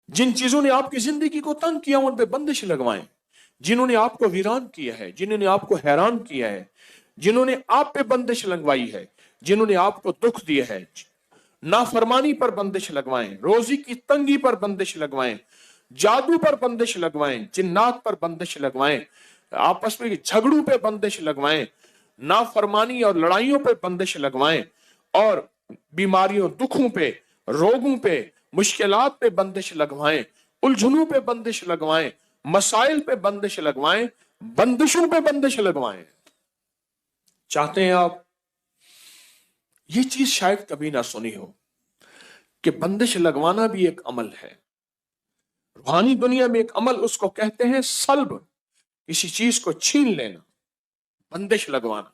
जिन चीजों ने आपकी जिंदगी को तंग किया उन पे बंदिश लगवाएं। जिन्होंने आपको वीरान किया है, जिन्होंने आपको हैरान किया है, जिन्होंने आप पे बंदिश लगवाई है, जिन्होंने आपको दुख दिया है, नाफरमानी पर बंदिश लगवाएं, रोजी की तंगी पर बंदिश लगवाएं, जादू पर बंदिश लगवाएं, जिन्नात पर बंदिश लगवाएं, आपस में झगड़ों पे बंदिश लगवाएं, नाफरमानी और लड़ाइयों पे बंदिश लगवाएं, और बीमारियों, दुखों पे, रोगों पे, मुश्किलात पे बंदिश लगवाएं, उलझनों पे बंदिश लगवाएं, मसाइल पे बंदिश लगवाएं, बंदिशों पे बंदिश लगवाएं। चाहते हैं आप? ये चीज शायद कभी ना सुनी हो कि बंदिश लगवाना भी एक अमल है। रूहानी दुनिया में एक अमल उसको कहते हैं सल्ब, किसी चीज को छीन लेना, बंदिश लगवाना।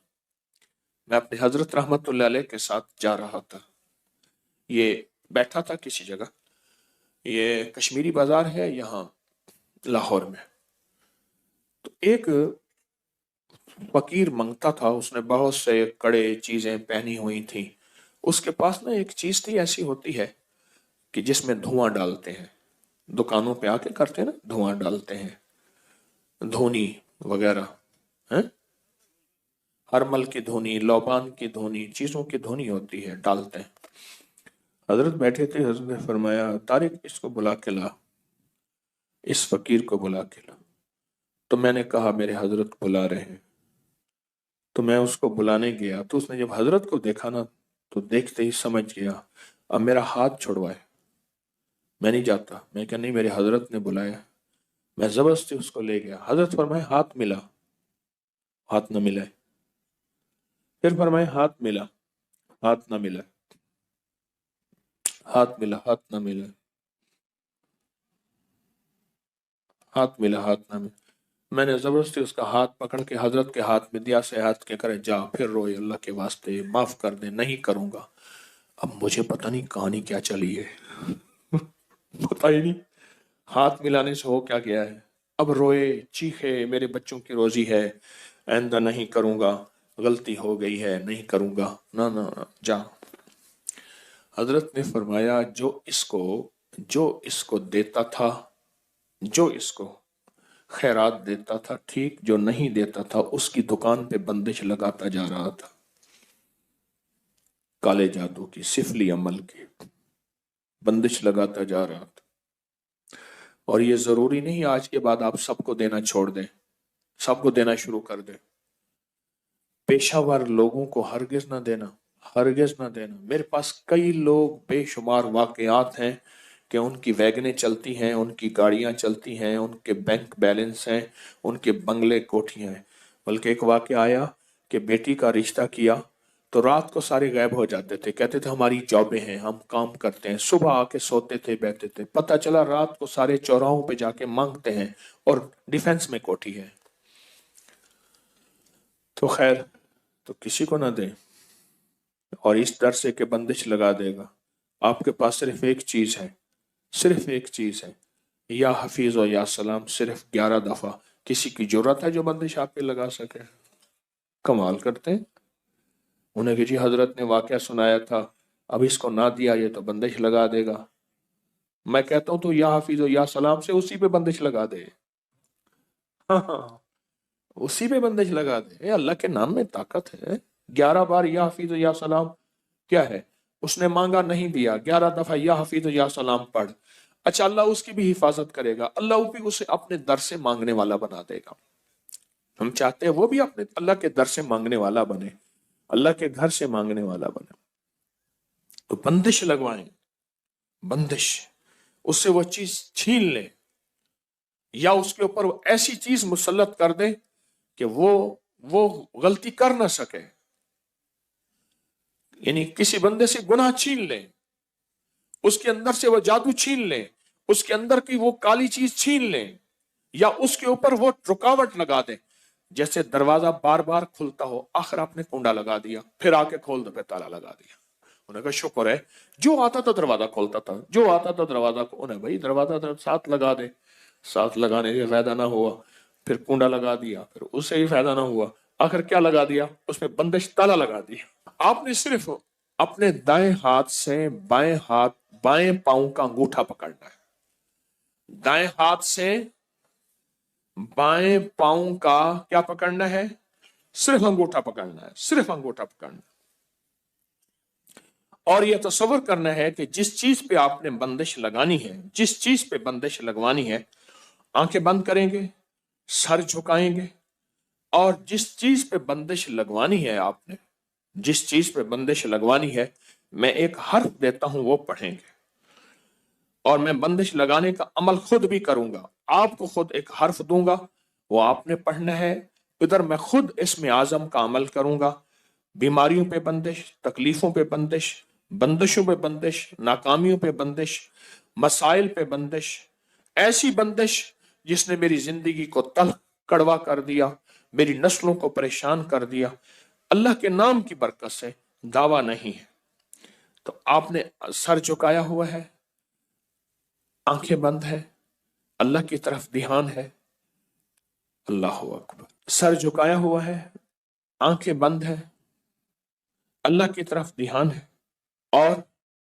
मैं अपने हजरत रहमतुल्लाह अलैह के साथ जा रहा था, ये बैठा था किसी जगह, ये कश्मीरी बाजार है यहाँ लाहौर में। तो एक फकीर मंगता था, उसने बहुत से कड़े चीजें पहनी हुई थी। उसके पास ना एक चीज थी, ऐसी होती है कि जिसमें धुआं डालते हैं, दुकानों पे आके करते हैं ना, धुआं डालते हैं, धोनी वगैरह है, हरमल की धोनी, लौबान की धोनी, चीजों की धोनी होती है, डालते हैं। हजरत बैठे थे, हजरत ने फरमाया तारिक इसको बुला के ला, इस फकीर को बुला के ला। तो मैंने कहा मेरे हजरत बुला रहे हैं। तो मैं उसको बुलाने गया, तो उसने जब हजरत को देखा ना, तो देखते ही समझ गया, अब मेरा हाथ छुड़वाए, मैं नहीं जाता। मैं क्या, नहीं मेरे हजरत ने बुलाया। मैं जबरदस्ती उसको ले गया। हजरत फरमाए हाथ मिला, हाथ न मिला। फिर फरमाए हाथ मिला, हाथ न मिला, हाथ मिला, हाथ न मिला, हाथ मिला, हाथ न मिला। मैंने जबरदस्ती उसका हाथ पकड़ के हजरत के हाथ में दिया, से हाथ के करे जा, फिर रोए अल्लाह के वास्ते माफ कर दे, नहीं करूंगा। अब मुझे पता नहीं कहानी क्या चली है, पता ही नहीं हाथ मिलाने से हो क्या गया है। अब रोए, चीखे, मेरे बच्चों की रोजी है, आइंदा नहीं करूंगा, गलती हो गई है, नहीं करूंगा, ना ना ना जा। हजरत ने फरमाया जो इसको देता था, जो इसको खैरात देता था ठीक, जो नहीं देता था उसकी दुकान पे बंदिश लगाता जा रहा था, काले जादू की, सिफली अमल की बंदिश लगाता जा रहा था। और ये जरूरी नहीं आज के बाद आप सबको देना छोड़ दें, सबको देना शुरू कर दें। पेशावर लोगों को हरगिज ना देना, हरगिज ना देना। मेरे पास कई लोग, बेशुमार वाकयात हैं कि उनकी वैगनें चलती हैं, उनकी गाड़ियां चलती हैं, उनके बैंक बैलेंस हैं, उनके बंगले कोठियां हैं। बल्कि एक वाकया आया कि बेटी का रिश्ता किया तो रात को सारे गायब हो जाते थे, कहते थे हमारी जॉबें हैं, हम काम करते हैं। सुबह आके सोते थे, बैठते थे, पता चला रात को सारे चौराहों पे जाके मांगते हैं और डिफेंस में कोठी है। तो खैर, तो किसी को ना दें, और इस डर से कि बंदिश लगा देगा। आपके पास सिर्फ एक चीज है, सिर्फ एक चीज है, या हफीज और या सलाम, सिर्फ 11 दफा। किसी की जरूरत है जो बंदिश आप पे लगा सके? कमाल करते हैं। उन्हें कि जी हजरत ने वाकया सुनाया था, अब इसको ना दिया ये तो बंदिश लगा देगा। मैं कहता हूं तो या हफीज और या सलाम से उसी पे बंदिश लगा दे। हाँ हाँ, उसी पे बंदिश लगा दे। अल्लाह के नाम में ताकत है। 11 बार या हफीज या सलाम क्या है? उसने मांगा, नहीं दिया, 11 दफा या हफीज या सलाम पढ़। अच्छा, अल्लाह उसकी भी हिफाजत करेगा, अल्लाह भी उसे अपने दर से मांगने वाला बना देगा। हम चाहते हैं वो भी अपने अल्लाह के दर से मांगने वाला बने, अल्लाह के घर से मांगने वाला बने। तो बंदिश लगवाएं, बंदिश, उससे वो चीज छीन ले, या उसके ऊपर ऐसी चीज मुसल्लत कर दे कि वो गलती कर ना सके। यानी किसी बंदे से गुनाह छीन ले, उसके अंदर से वो जादू छीन ले, उसके अंदर की वो काली चीज छीन ले, या उसके ऊपर वो रुकावट लगा दे। जैसे दरवाजा बार बार खुलता हो, आखिर आपने कुंडा लगा दिया, फिर आके खोल दो, पे ताला लगा दिया। उन्हें कहा शुक्र है, जो आता था दरवाजा खोलता था, जो आता था दरवाजा को, उन्हें भाई दरवाजा साथ लगा दे। साथ लगाने से फायदा ना हुआ, फिर कुंडा लगा दिया, फिर उससे ही फायदा ना हुआ, आखिर क्या लगा दिया? उसमें बंदिश, ताला लगा दिया। आपने सिर्फ अपने दाएं हाथ से बाएं पांव का अंगूठा पकड़ना है, दाएं हाथ से बाएं पांव का क्या पकड़ना है? सिर्फ अंगूठा पकड़ना है, सिर्फ अंगूठा पकड़ना। और यह तसव्वुर करना है कि जिस चीज पे आपने बंदिश लगानी है, जिस चीज पे बंदिश लगवानी है, आंखें बंद करेंगे, सर झुकाएंगे, और जिस चीज पे बंदिश लगवानी है आपने, जिस चीज पे बंदिश लगवानी है, मैं एक हर्फ देता हूं, वो पढ़ेंगे। और मैं बंदिश लगाने का अमल खुद भी करूंगा। आपको खुद एक हर्फ दूंगा, वो आपने पढ़ना है। इधर मैं खुद इसमें आजम का अमल करूंगा। बीमारियों पे बंदिश, तकलीफों पे बंदिश, बंदिशों पे बंदिश, नाकामियों पे बंदिश, मसाइल पे बंदिश, ऐसी बंदिश जिसने मेरी जिंदगी को तल्ख कड़वा कर दिया, मेरी नस्लों को परेशान कर दिया, अल्लाह के नाम की बरकत से दावा नहीं है। तो आपने सर झुकाया हुआ है, आंखें बंद है, अल्लाह की तरफ ध्यान है। अल्लाह अकबर। सर झुकाया हुआ है, आंखें बंद है, अल्लाह की तरफ ध्यान है। और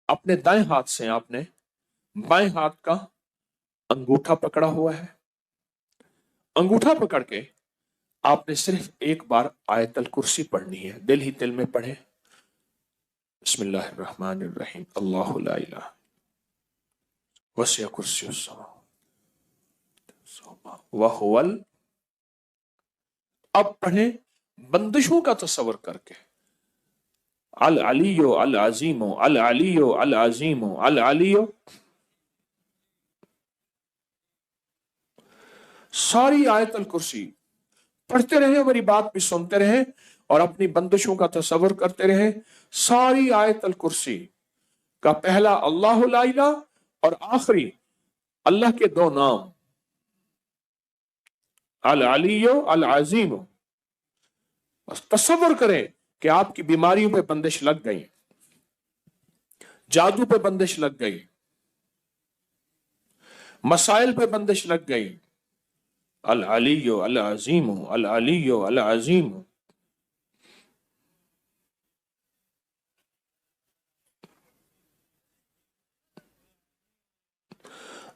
अपने दाएं हाथ से आपने बाएं हाथ का अंगूठा पकड़ा हुआ है। अंगूठा पकड़ के आपने सिर्फ एक बार आयतल कुर्सी पढ़नी है, दिल ही दिल में पढ़े। बिस्मिल्लाहिर्रहमानिर्रहीम। अल्लाहु ला इलाहा वसिअ कुर्सियुस समावाति व हुवल। अब पढ़े बंदिशों का तस्वर करके। अल अलियो अल अजीमो, अल अलियो अल अजीमो, अल अलियो। सारी आयतल कुर्सी पढ़ते रहे, हमारी बात भी सुनते रहे और अपनी बंदिशों का तस्वर करते रहे। सारी आयतल कुर्सी का पहला अल्लाह ला इलाहा और आखिरी अल्लाह के दो नाम, अल अलियो अल अजीमो। बस तस्वर करें कि आपकी बीमारियों पे बंदिश लग गई, जादू पे बंदिश लग गई, मसाइल पे बंदिश लग गई। अल अलियो अल अजीमो, अल अलियो अल अजीमो।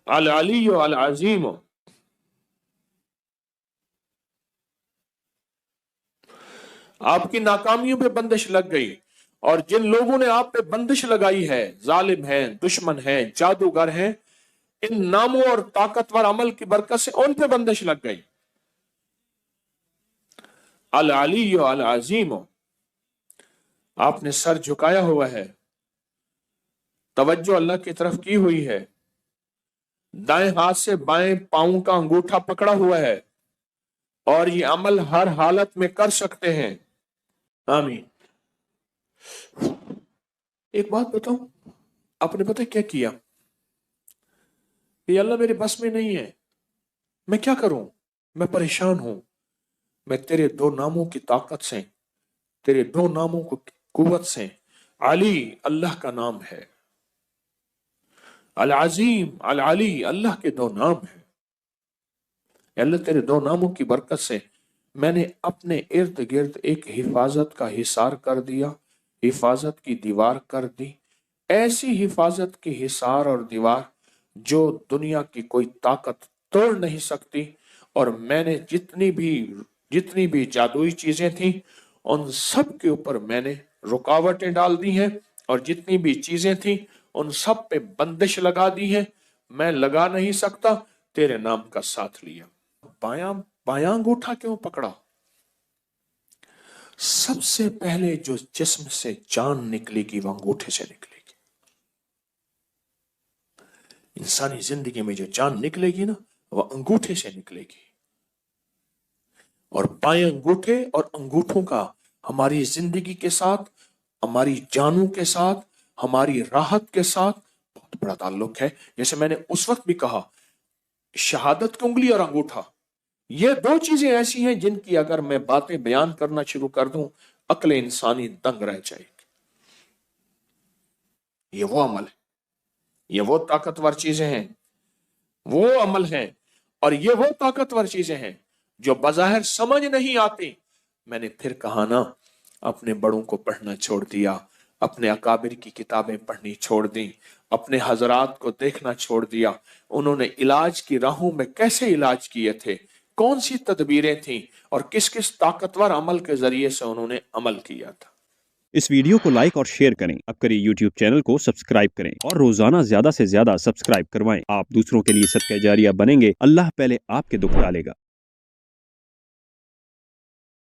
अल अलियो अल अजीमो। आपकी नाकामियों पे बंदिश लग गई, और जिन लोगों ने आप पे बंदिश लगाई है, जालिम हैं, दुश्मन हैं, जादूगर हैं, इन नामों और ताकतवर अमल की बरकत से उन पे बंदिश लग गई। अल अलियो अल अजीमो। आपने सर झुकाया हुआ है, तवज्जो अल्लाह की तरफ की हुई है, दाएं हाथ से बाएं पांव का अंगूठा पकड़ा हुआ है, और ये अमल हर हालत में कर सकते हैं। आमीन। एक बात बताऊं, आपने पता क्या किया? ये अल्लाह मेरे बस में नहीं है, मैं क्या करूं, मैं परेशान हूं। मैं तेरे दो नामों की ताकत से, तेरे दो नामों को कुव्वत से, अली अल्लाह का नाम है, अल अजीम अल अली अल्लाह के दो नाम है। अल्लाह तेरे दो नामों की बरकत से मैंने अपने इर्द गिर्द एक हिफाजत का हिसार कर दिया, हिफाजत की दीवार कर दी। ऐसी हिफाजत की हिसार और दीवार जो दुनिया की कोई ताकत तोड़ नहीं सकती। और मैंने जितनी भी जादुई चीजें थी, उन सब के ऊपर मैंने रुकावटें डाल दी हैं, और जितनी भी चीजें थी उन सब पे बंदिश लगा दी है। मैं लगा नहीं सकता, तेरे नाम का साथ लिया। बायां बायां अंगूठा क्यों पकड़ा? सबसे पहले जो जिस्म से जान निकलेगी वो अंगूठे से निकलेगी। इंसानी जिंदगी में जो जान निकलेगी ना, वो अंगूठे से निकलेगी। और बाएं अंगूठे और अंगूठों का हमारी जिंदगी के साथ, हमारी जानों के साथ, हमारी राहत के साथ बहुत बड़ा ताल्लुक है। जैसे मैंने उस वक्त भी कहा, शहादत की उंगली और अंगूठा, ये दो चीजें ऐसी हैं जिनकी अगर मैं बातें बयान करना शुरू कर दूं, अक्ल इंसानी दंग रह जाएगी। ये वो अमल है, ये वो ताकतवर चीजें हैं, वो अमल है, और ये वो ताकतवर चीजें हैं जो बज़ाहिर समझ नहीं आती। मैंने फिर कहा ना, अपने बड़ों को पढ़ना छोड़ दिया, अपने अकाबिर की किताबें पढ़नी छोड़ दी, अपने हजरात को देखना छोड़ दिया। उन्होंने इलाज की राहों में कैसे इलाज किए थे, कौन सी तदबीरें थीं और किस किस ताकतवर अमल के जरिए से उन्होंने अमल किया था। इस वीडियो को लाइक और शेयर करें। अब करिए YouTube चैनल को सब्सक्राइब करें और रोजाना ज्यादा से ज्यादा सब्सक्राइब करवाएं। आप दूसरों के लिए सदका जारिया बनेंगे। अल्लाह पहले आपके दुख टालेगा।